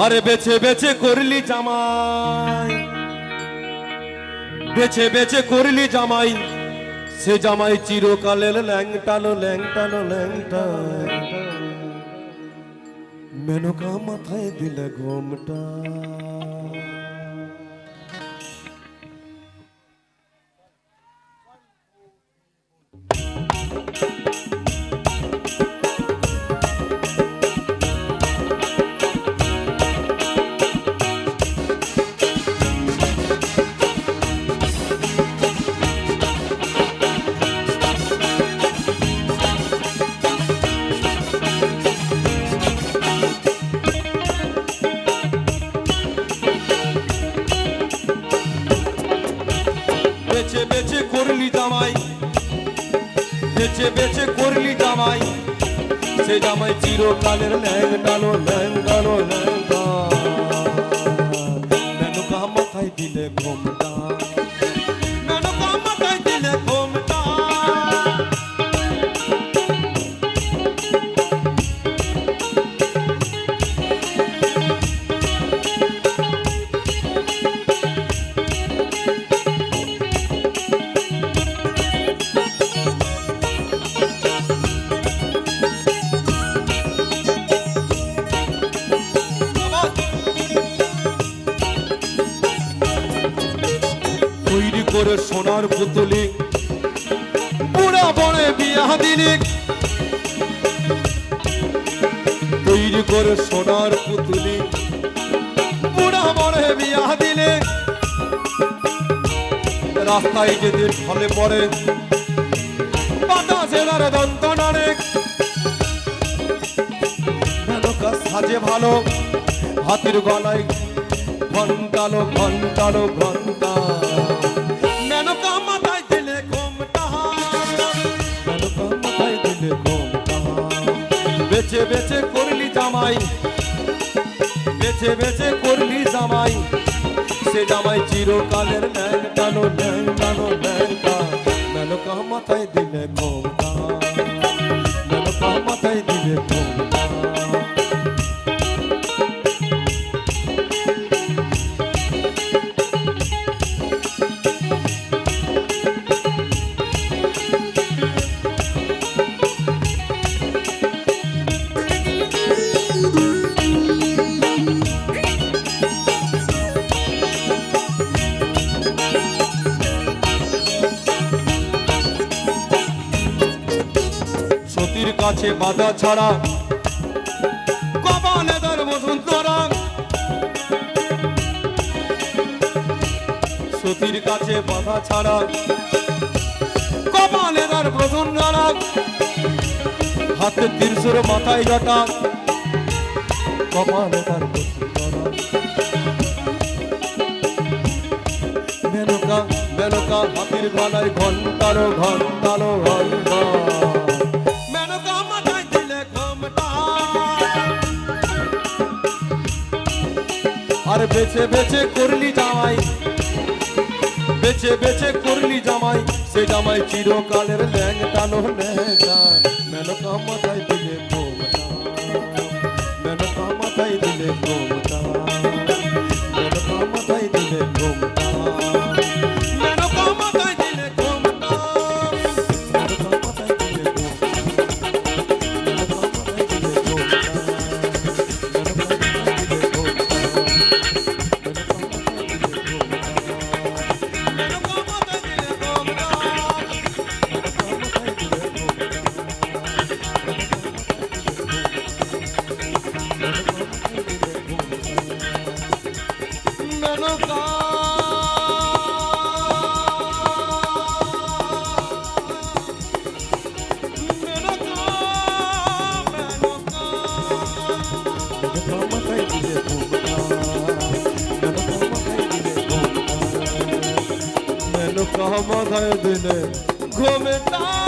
আরে বেছে বেছে করলি জামাই, বেছে বেছে করলি জামাই, সে জামাই চিরকালের ল্যাংটালো ল্যাংটালো ল্যাংটা। মেনকা মাথায় দিলে ঘোমটা। বেছে বেছে করলি জামাই, বেছে বেছে করলি জামাই, সে জামাই চিরকালের ল্যাংটালো ল্যাংটালো ল্যাংটা। মেনকা মাথায় দিলে ঘোমটা, মেনকা মাথায় দিলে ঘোমটা। তৈরি করে সোনার পুতুলি বুড়া বনে বিয়া দিলি, তৈরি করে সোনার পুতুলি বুড়া বনে বিয়া দিলে। রাস্তায় যেদিন ঢলে পড়ে বাতাসের দন্ত নাড়ে। মেনকা সাজে ভালো, হাতির গলায় ঘন্টালো ঘন্টালো ঘন্টা। মেনকা মাথায় দিলে ঘোমটা, মেনকা মাথায় দিলে ঘোমটা। বেছে বেছে করলি জামাই, বেছে বেছে করলি জামাই, সে জামাই চিরকালের ল্যাংটালো ল্যাংটালো ল্যাংটা। মেনকা মাথায় দিলে ঘোমটা, মেনকা মাথায় দিলে ঘোমটা। সতীর কাছে বাধা ছাড়া কপালে তার বসুন্ধরা। সতীর কাছে বাধা ছাড়া কপালে তার বসুন্ধরা। হাতে ত্রিশূল মাথায় জটা, কপালে তার বসুন্ধরা। মেনকা মেনকা হাতির গলায় ঘন্টালো ঘন্টালো ঘন্টা। আর বেছে বেছে করলি জামাই, বেছে বেছে করলি জামাই, সে জামাই চিরকালের ল্যাংটালো ল্যাংটা। মেনকা মাথায় দিলে ঘোমটা, মেনকা মাথায় দিলে ঘোমটা, মেনকা মাথায় দিলে ঘোমটা, মেনকা মাথায় দিলে ঘোমটা, মেনকা মাথায় দিলে ঘোমটা, মেনকা মাথায় দিলে ঘোমটা। মেনকা মাথায় দিলে ঘোমটা।